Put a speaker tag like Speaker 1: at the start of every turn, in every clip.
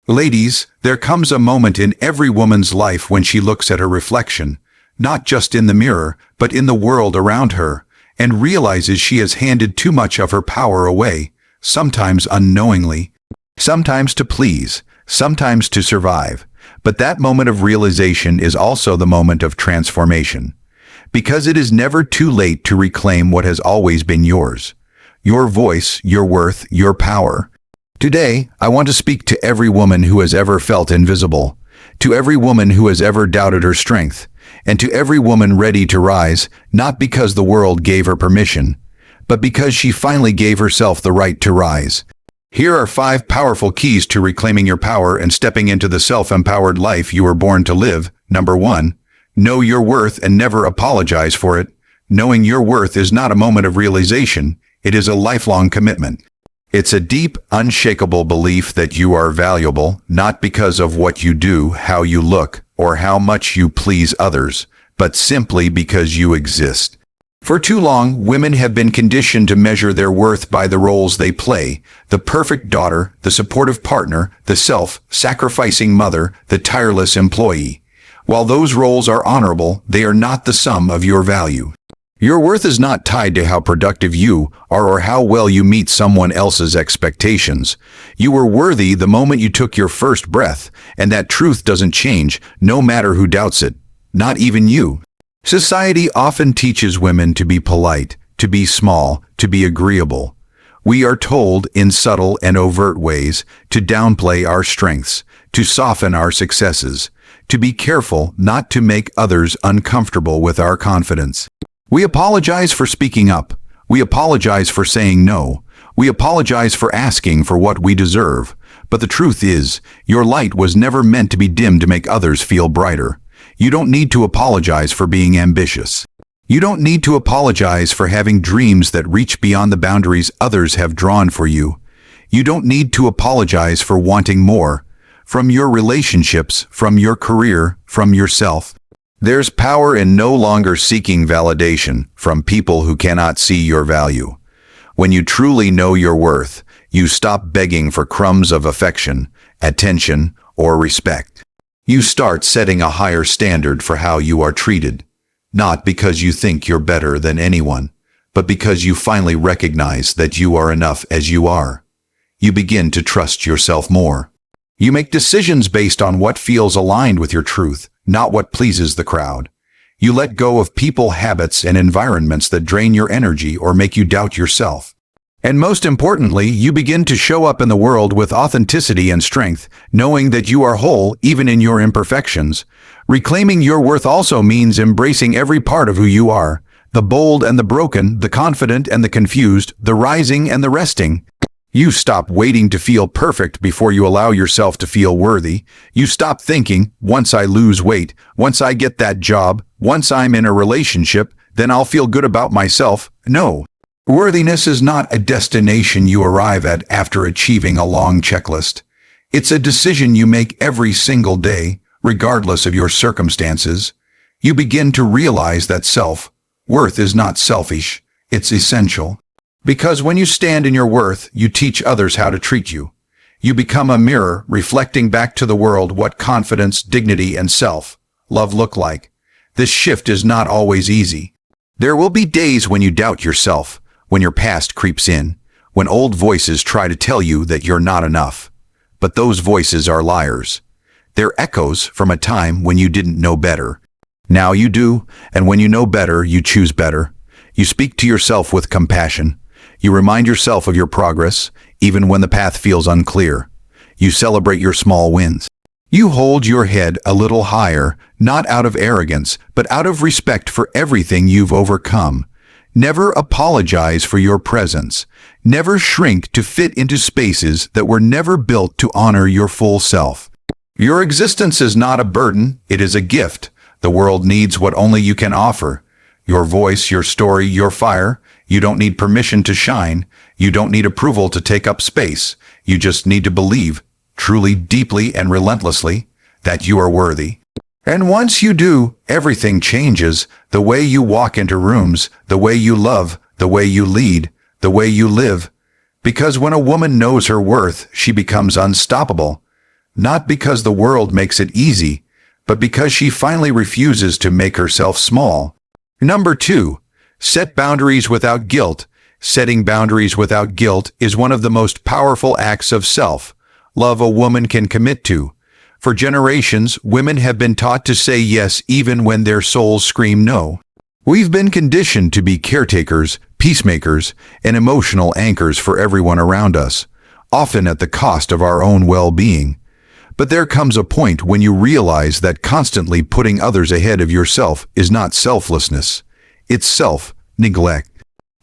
Speaker 1: Ladies, there comes a moment in every woman's life when she looks at her reflection, not just in the mirror, but in the world around her, and realizes she has handed too much of her power away, sometimes unknowingly, sometimes to please, sometimes to survive. But that moment of realization is also the moment of transformation, because it is never too late to reclaim what has always been yours. Your voice, your worth, your power. Today, I want to speak to every woman who has ever felt invisible, to every woman who has ever doubted her strength, and to every woman ready to rise, not because the world gave her permission, but because she finally gave herself the right to rise. Here are 5 powerful keys to reclaiming your power and stepping into the self-empowered life you were born to live. Number 1. Know your worth and never apologize for it. Knowing your worth is not a moment of realization, it is a lifelong commitment. It's a deep, unshakable belief that you are valuable, not because of what you do, how you look, or how much you please others, but simply because you exist. For too long, women have been conditioned to measure their worth by the roles they play: the perfect daughter, the supportive partner, the self-sacrificing mother, the tireless employee. While those roles are honorable, they are not the sum of your value. Your worth is not tied to how productive you are or how well you meet someone else's expectations. You were worthy the moment you took your first breath, and that truth doesn't change, no matter who doubts it. Not even you. Society often teaches women to be polite, to be small, to be agreeable. We are told, in subtle and overt ways, to downplay our strengths, to soften our successes, to be careful not to make others uncomfortable with our confidence. We apologize for speaking up. We apologize for saying no. We apologize for asking for what we deserve. But the truth is, your light was never meant to be dimmed to make others feel brighter. You don't need to apologize for being ambitious. You don't need to apologize for having dreams that reach beyond the boundaries others have drawn for you. You don't need to apologize for wanting more, from your relationships, from your career, from yourself. There's power in no longer seeking validation from people who cannot see your value. When you truly know your worth, you stop begging for crumbs of affection, attention, or respect. You start setting a higher standard for how you are treated, not because you think you're better than anyone, but because you finally recognize that you are enough as you are. You begin to trust yourself more. You make decisions based on what feels aligned with your truth, not what pleases the crowd. You let go of people, habits, and environments that drain your energy or make you doubt yourself. And most importantly, you begin to show up in the world with authenticity and strength, knowing that you are whole even in your imperfections. Reclaiming your worth also means embracing every part of who you are: the bold and the broken, the confident and the confused, the rising and the resting. You stop waiting to feel perfect before you allow yourself to feel worthy. You stop thinking, once I lose weight, once I get that job, once I'm in a relationship, then I'll feel good about myself. No. Worthiness is not a destination you arrive at after achieving a long checklist. It's a decision you make every single day, regardless of your circumstances. You begin to realize that self-worth is not selfish, it's essential. Because when you stand in your worth, you teach others how to treat you. You become a mirror reflecting back to the world what confidence, dignity, and self-love look like. This shift is not always easy. There will be days when you doubt yourself, when your past creeps in, when old voices try to tell you that you're not enough. But those voices are liars. They're echoes from a time when you didn't know better. Now you do, and when you know better, you choose better. You speak to yourself with compassion. You remind yourself of your progress, even when the path feels unclear. You celebrate your small wins. You hold your head a little higher, not out of arrogance, but out of respect for everything you've overcome. Never apologize for your presence. Never shrink to fit into spaces that were never built to honor your full self. Your existence is not a burden, it is a gift. The world needs what only you can offer. Your voice, your story, your fire. You don't need permission to shine. You don't need approval to take up space. You just need to believe, truly, deeply, and relentlessly, that you are worthy. And once you do, everything changes. The way you walk into rooms, the way you love, the way you lead, the way you live. Because when a woman knows her worth, she becomes unstoppable. not because the world makes it easy, but because she finally refuses to make herself small. Number 2. Set boundaries without guilt. Setting boundaries without guilt is one of the most powerful acts of self-love a woman can commit to. For generations, women have been taught to say yes even when their souls scream no. We've been conditioned to be caretakers, peacemakers, and emotional anchors for everyone around us, often at the cost of our own well-being. But there comes a point when you realize that constantly putting others ahead of yourself is not selflessness. It's self-neglect.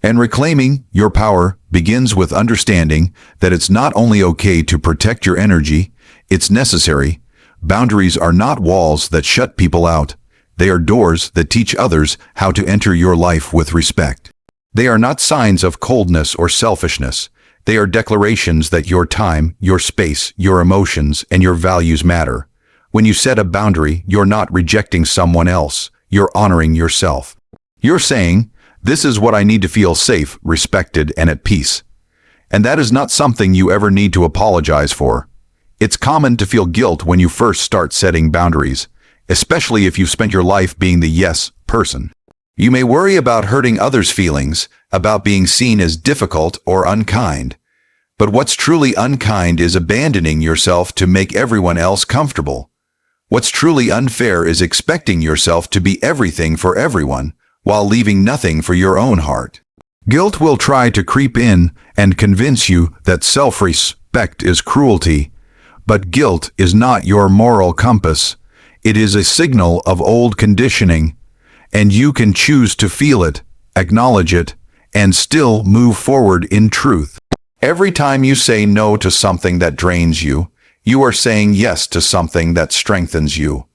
Speaker 1: And reclaiming your power begins with understanding that it's not only okay to protect your energy, it's necessary. Boundaries are not walls that shut people out. They are doors that teach others how to enter your life with respect. They are not signs of coldness or selfishness. They are declarations that your time, your space, your emotions, and your values matter. When you set a boundary, you're not rejecting someone else. You're honoring yourself. You're saying, "This is what I need to feel safe, respected, and at peace." And that is not something you ever need to apologize for. It's common to feel guilt when you first start setting boundaries, especially if you've spent your life being the yes person. You may worry about hurting others' feelings, about being seen as difficult or unkind. But what's truly unkind is abandoning yourself to make everyone else comfortable. What's truly unfair is expecting yourself to be everything for everyone, while leaving nothing for your own heart. Guilt will try to creep in and convince you that self-respect is cruelty. But guilt is not your moral compass. It is a signal of old conditioning, and you can choose to feel it, acknowledge it, and still move forward in truth. Every time you say no to something that drains you, you are saying yes to something that strengthens you.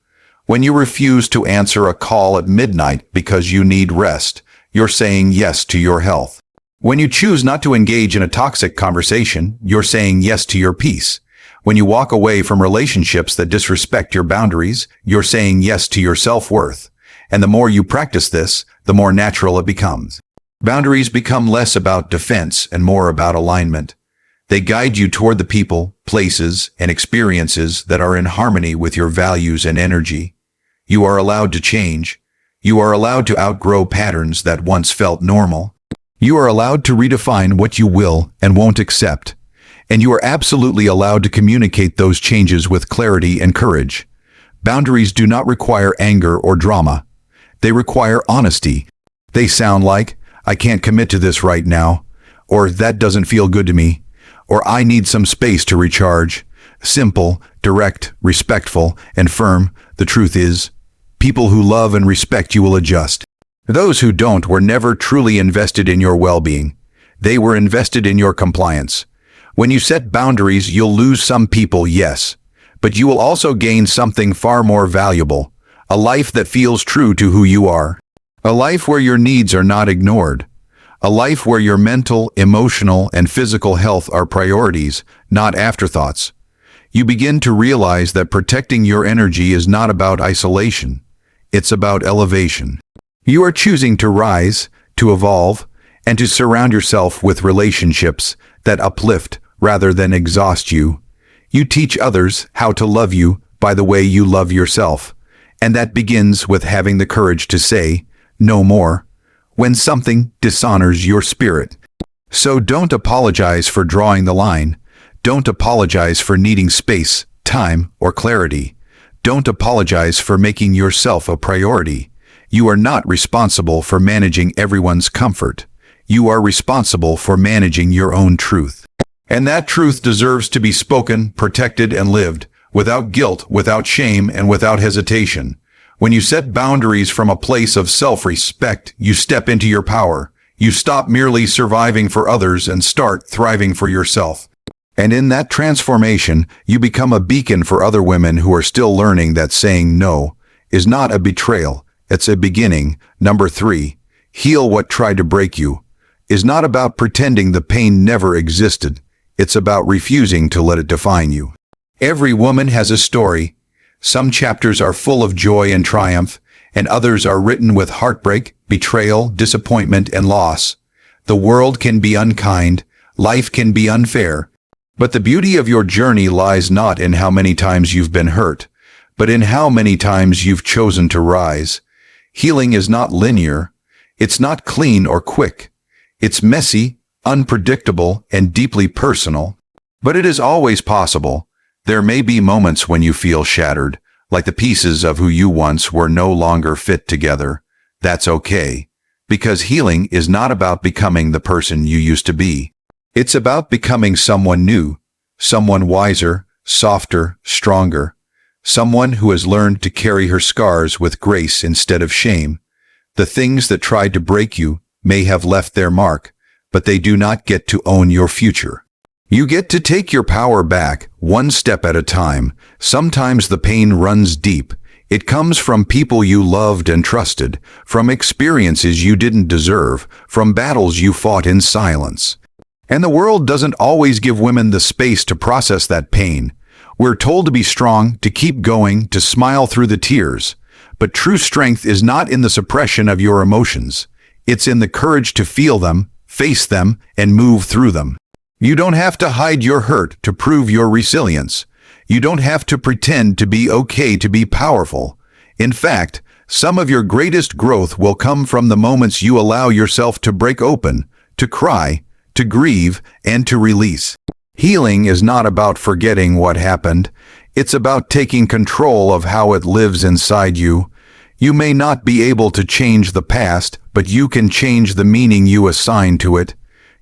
Speaker 1: When you refuse to answer a call at midnight because you need rest, you're saying yes to your health. When you choose not to engage in a toxic conversation, you're saying yes to your peace. When you walk away from relationships that disrespect your boundaries, you're saying yes to your self-worth. And the more you practice this, the more natural it becomes. Boundaries become less about defense and more about alignment. They guide you toward the people, places, and experiences that are in harmony with your values and energy. You are allowed to change. You are allowed to outgrow patterns that once felt normal. You are allowed to redefine what you will and won't accept. And you are absolutely allowed to communicate those changes with clarity and courage. Boundaries do not require anger or drama. They require honesty. They sound like, "I can't commit to this right now," or "that doesn't feel good to me," or "I need some space to recharge." Simple, direct, respectful, and firm. The truth is, people who love and respect you will adjust. Those who don't were never truly invested in your well-being. They were invested in your compliance. When you set boundaries, you'll lose some people, yes, but you will also gain something far more valuable, a life that feels true to who you are. A life where your needs are not ignored. A life where your mental, emotional, and physical health are priorities, not afterthoughts. You begin to realize that protecting your energy is not about isolation. It's about elevation. You are choosing to rise, to evolve, and to surround yourself with relationships that uplift rather than exhaust you. You teach others how to love you by the way you love yourself. And that begins with having the courage to say, "No more," when something dishonors your spirit. So don't apologize for drawing the line. Don't apologize for needing space, time, or clarity. Don't apologize for making yourself a priority. You are not responsible for managing everyone's comfort. You are responsible for managing your own truth. And that truth deserves to be spoken, protected, and lived, without guilt, without shame, and without hesitation. When you set boundaries from a place of self-respect, you step into your power. You stop merely surviving for others and start thriving for yourself. And in that transformation, you become a beacon for other women who are still learning that saying no is not a betrayal, it's a beginning. Number 3, heal what tried to break you. Is not about pretending the pain never existed. It's about refusing to let it define you. Every woman has a story. Some chapters are full of joy and triumph, and others are written with heartbreak, betrayal, disappointment, and loss. The world can be unkind, life can be unfair, But the beauty of your journey lies not in how many times you've been hurt, but in how many times you've chosen to rise. Healing is not linear. It's not clean or quick. It's messy, unpredictable, and deeply personal. But it is always possible. There may be moments when you feel shattered, like the pieces of who you once were no longer fit together. That's okay, because healing is not about becoming the person you used to be. It's about becoming someone new, someone wiser, softer, stronger, someone who has learned to carry her scars with grace instead of shame. The things that tried to break you may have left their mark, but they do not get to own your future. You get to take your power back, one step at a time. Sometimes the pain runs deep. It comes from people you loved and trusted, from experiences you didn't deserve, from battles you fought in silence. And the world doesn't always give women the space to process that pain. We're told to be strong, to keep going, to smile through the tears. But true strength is not in the suppression of your emotions. It's in the courage to feel them, face them, and move through them. You don't have to hide your hurt to prove your resilience. You don't have to pretend to be okay to be powerful. In fact, some of your greatest growth will come from the moments you allow yourself to break open, to cry, to grieve, and to release. Healing is not about forgetting what happened. It's about taking control of how it lives inside you. You may not be able to change the past, but you can change the meaning you assign to it.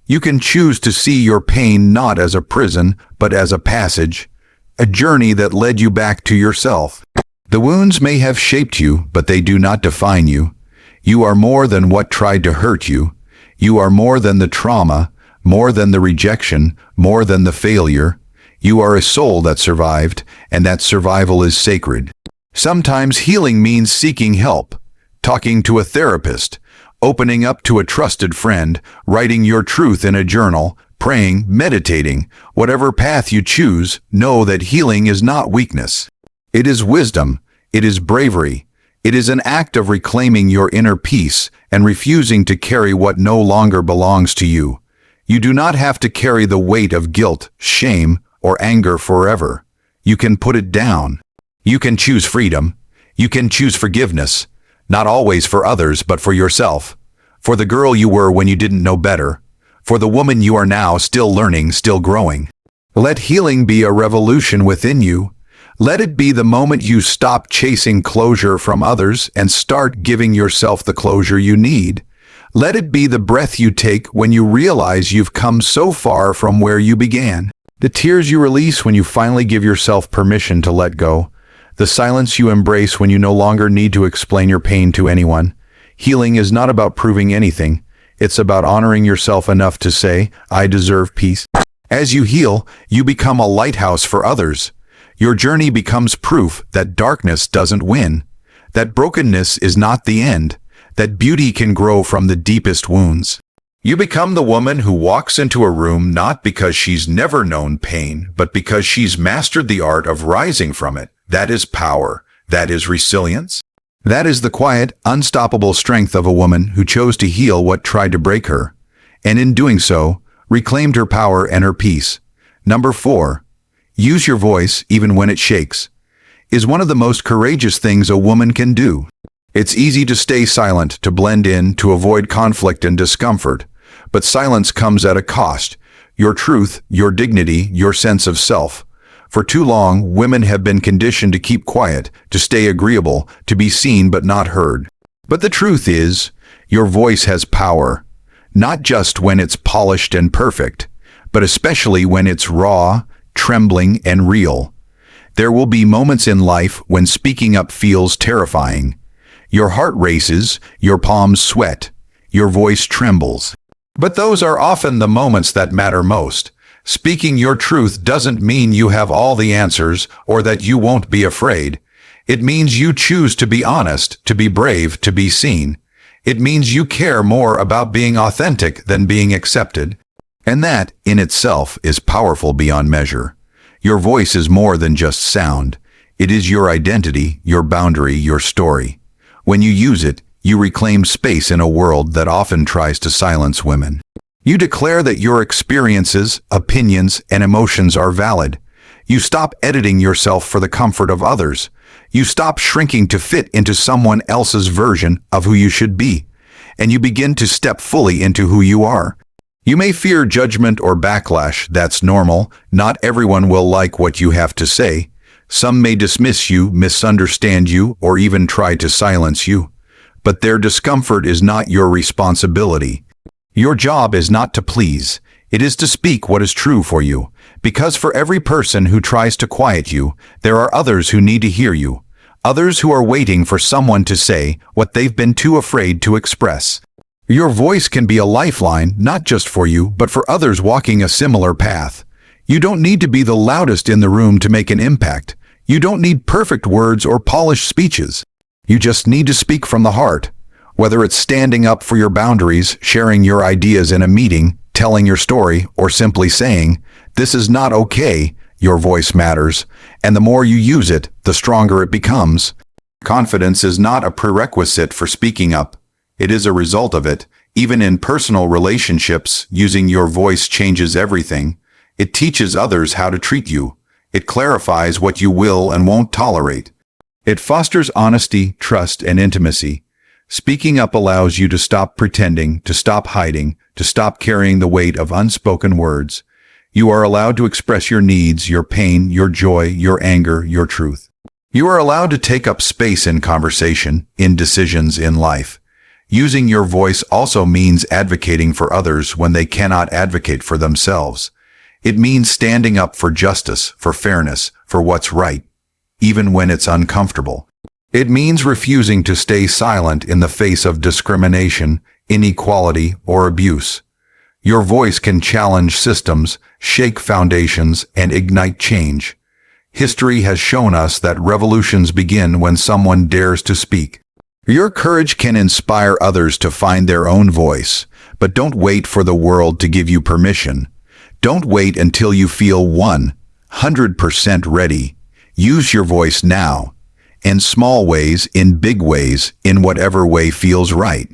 Speaker 1: You can choose to see your pain not as a prison, but as a passage, a journey that led you back to yourself. The wounds may have shaped you, but they do not define you. You are more than what tried to hurt you. You are more than the trauma, more than the rejection, more than the failure. You are a soul that survived, and that survival is sacred. Sometimes healing means seeking help, talking to a therapist, opening up to a trusted friend, writing your truth in a journal, praying, meditating. Whatever path you choose, know that healing is not weakness. It is wisdom. It is bravery. It is an act of reclaiming your inner peace and refusing to carry what no longer belongs to you. You do not have to carry the weight of guilt, shame, or anger forever. You can put it down. You can choose freedom. You can choose forgiveness. Not always for others, but for yourself. For the girl you were when you didn't know better. For the woman you are now, still learning, still growing. Let healing be a revolution within you. Let it be the moment you stop chasing closure from others and start giving yourself the closure you need. Let it be the breath you take when you realize you've come so far from where you began. The tears you release when you finally give yourself permission to let go. The silence you embrace when you no longer need to explain your pain to anyone. Healing is not about proving anything. It's about honoring yourself enough to say, I deserve peace. As you heal, you become a lighthouse for others. Your journey becomes proof that darkness doesn't win, that brokenness is not the end, that beauty can grow from the deepest wounds. You become the woman who walks into a room not because she's never known pain, but because she's mastered the art of rising from it. That is power. That is resilience. That is the quiet, unstoppable strength of a woman who chose to heal what tried to break her, and in doing so, reclaimed her power and her peace. Number 4. Use your voice even when it shakes. Is one of the most courageous things a woman can do. It's easy to stay silent, to blend in, to avoid conflict and discomfort. But silence comes at a cost. Your truth, your dignity, your sense of self. For too long, women have been conditioned to keep quiet, to stay agreeable, to be seen but not heard. But the truth is, your voice has power. Not just when it's polished and perfect, but especially when it's raw, trembling, and real. There will be moments in life when speaking up feels terrifying. Your heart races, your palms sweat, your voice trembles. But those are often the moments that matter most. Speaking your truth doesn't mean you have all the answers or that you won't be afraid. It means you choose to be honest, to be brave, to be seen. It means you care more about being authentic than being accepted. And that, in itself, is powerful beyond measure. Your voice is more than just sound. It is your identity, your boundary, your story. When you use it, you reclaim space in a world that often tries to silence women. You declare that your experiences, opinions, and emotions are valid. You stop editing yourself for the comfort of others. You stop shrinking to fit into someone else's version of who you should be. And you begin to step fully into who you are. You may fear judgment or backlash. That's normal. Not everyone will like what you have to say. Some may dismiss you, misunderstand you, or even try to silence you. But their discomfort is not your responsibility. Your job is not to please. It is to speak what is true for you. Because for every person who tries to quiet you, there are others who need to hear you. Others who are waiting for someone to say what they've been too afraid to express. Your voice can be a lifeline, not just for you, but for others walking a similar path. You don't need to be the loudest in the room to make an impact. You don't need perfect words or polished speeches. You just need to speak from the heart. Whether it's standing up for your boundaries, sharing your ideas in a meeting, telling your story, or simply saying, "This is not okay," your voice matters, and the more you use it, the stronger it becomes. Confidence is not a prerequisite for speaking up. It is a result of it. Even in personal relationships, using your voice changes everything. It teaches others how to treat you. It clarifies what you will and won't tolerate. It fosters honesty, trust, and intimacy. Speaking up allows you to stop pretending, to stop hiding, to stop carrying the weight of unspoken words. You are allowed to express your needs, your pain, your joy, your anger, your truth. You are allowed to take up space in conversation, in decisions in life. Using your voice also means advocating for others when they cannot advocate for themselves. It means standing up for justice, for fairness, for what's right, even when it's uncomfortable. It means refusing to stay silent in the face of discrimination, inequality, or abuse. Your voice can challenge systems, shake foundations, and ignite change. History has shown us that revolutions begin when someone dares to speak. Your courage can inspire others to find their own voice, but don't wait for the world to give you permission. Don't wait until you feel 100% ready. Use your voice now. In small ways, in big ways, in whatever way feels right.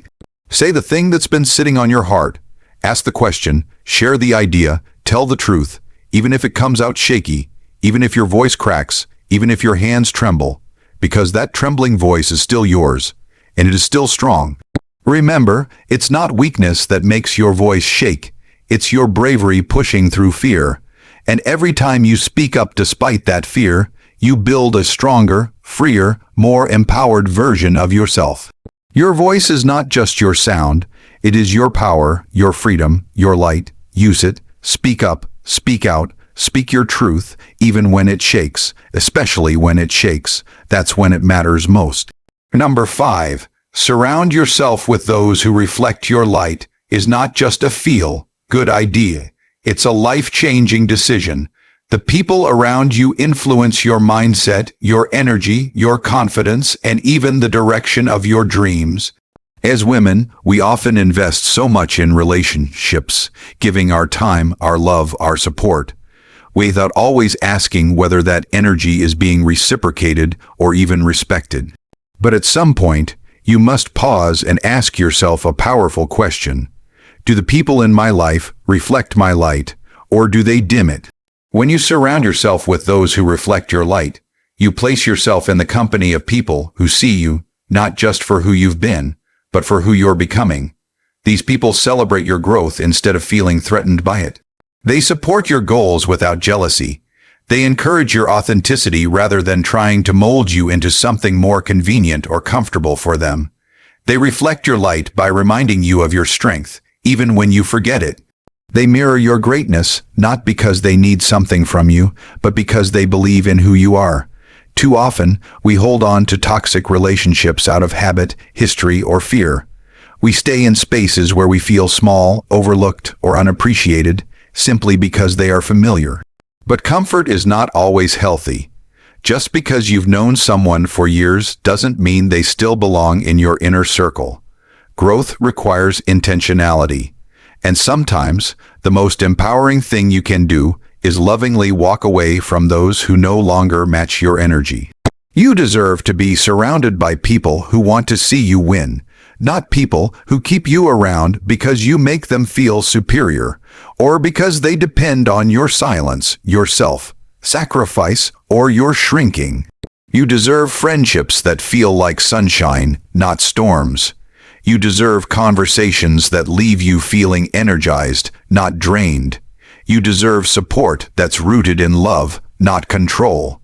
Speaker 1: Say the thing that's been sitting on your heart. Ask the question, share the idea, tell the truth, even if it comes out shaky, even if your voice cracks, even if your hands tremble, because that trembling voice is still yours, and it is still strong. Remember, it's not weakness that makes your voice shake. It's your bravery pushing through fear. And every time you speak up despite that fear, you build a stronger, freer, more empowered version of yourself. Your voice is not just your sound. It is your power, your freedom, your light. Use it. Speak up, speak out, speak your truth, even when it shakes, especially when it shakes. That's when it matters most. Number 5, surround yourself with those who reflect your light is not just a feel-good idea. It's a life-changing decision. The people around you influence your mindset, your energy, your confidence, and even the direction of your dreams. As women, we often invest so much in relationships, giving our time, our love, our support, without always asking whether that energy is being reciprocated or even respected. But at some point, you must pause and ask yourself a powerful question. Do the people in my life reflect my light, or do they dim it? When you surround yourself with those who reflect your light, you place yourself in the company of people who see you, not just for who you've been, but for who you're becoming. These people celebrate your growth instead of feeling threatened by it. They support your goals without jealousy. They encourage your authenticity rather than trying to mold you into something more convenient or comfortable for them. They reflect your light by reminding you of your strength, even when you forget it. They mirror your greatness, not because they need something from you, but because they believe in who you are. Too often, we hold on to toxic relationships out of habit, history, or fear. We stay in spaces where we feel small, overlooked, or unappreciated, simply because they are familiar. But comfort is not always healthy. Just because you've known someone for years doesn't mean they still belong in your inner circle. Growth requires intentionality. And sometimes, the most empowering thing you can do is lovingly walk away from those who no longer match your energy. You deserve to be surrounded by people who want to see you win, not people who keep you around because you make them feel superior, or because they depend on your silence, your self-sacrifice, or your shrinking. You deserve friendships that feel like sunshine, not storms. You deserve conversations that leave you feeling energized, not drained. You deserve support that's rooted in love, not control.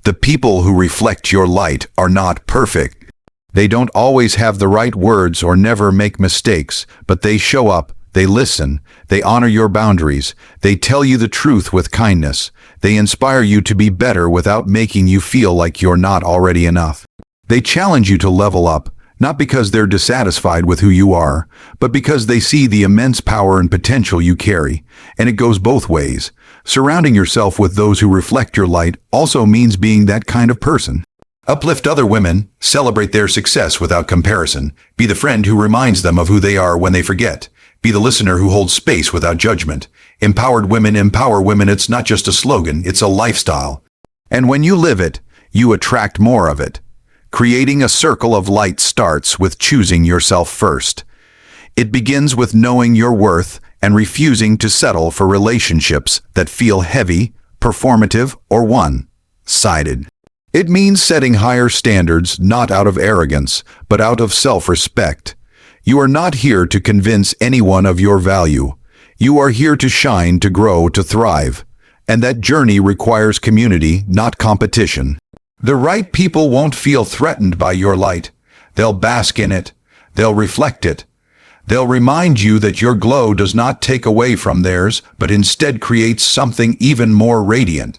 Speaker 1: The people who reflect your light are not perfect. They don't always have the right words or never make mistakes, but they show up, they listen, they honor your boundaries, they tell you the truth with kindness, they inspire you to be better without making you feel like you're not already enough. They challenge you to level up, not because they're dissatisfied with who you are, but because they see the immense power and potential you carry, and it goes both ways. Surrounding yourself with those who reflect your light also means being that kind of person. Uplift other women, celebrate their success without comparison, be the friend who reminds them of who they are when they forget, be the listener who holds space without judgment. Empowered women empower women. It's not just a slogan, it's a lifestyle. And when you live it, you attract more of it. Creating a circle of light starts with choosing yourself first. It begins with knowing your worth and refusing to settle for relationships that feel heavy, performative, or one-sided. It means setting higher standards not out of arrogance, but out of self-respect. You are not here to convince anyone of your value. You are here to shine, to grow, to thrive. And that journey requires community, not competition. The right people won't feel threatened by your light. They'll bask in it. They'll reflect it. They'll remind you that your glow does not take away from theirs, but instead creates something even more radiant.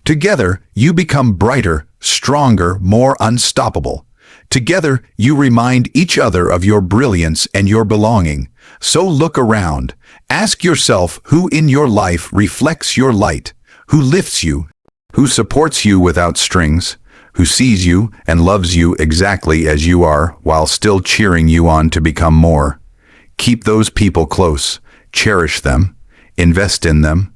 Speaker 1: Together, you become brighter, stronger, more unstoppable. Together, you remind each other of your brilliance and your belonging. So look around. Ask yourself who in your life reflects your light, who lifts you, who supports you without strings, who sees you and loves you exactly as you are while still cheering you on to become more. Keep those people close, cherish them, invest in them,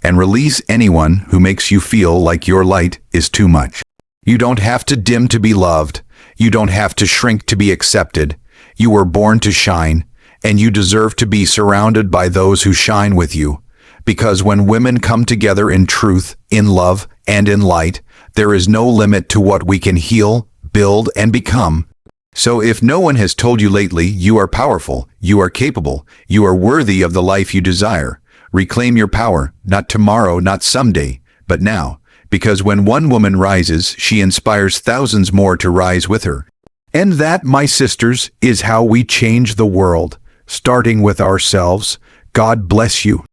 Speaker 1: and release anyone who makes you feel like your light is too much. You don't have to dim to be loved. You don't have to shrink to be accepted. You were born to shine, and you deserve to be surrounded by those who shine with you. Because when women come together in truth, in love, and in light, there is no limit to what we can heal, build, and become. So if no one has told you lately, you are powerful, you are capable, you are worthy of the life you desire. Reclaim your power, not tomorrow, not someday, but now. Because when one woman rises, she inspires thousands more to rise with her. And that, my sisters, is how we change the world, starting with ourselves. God bless you.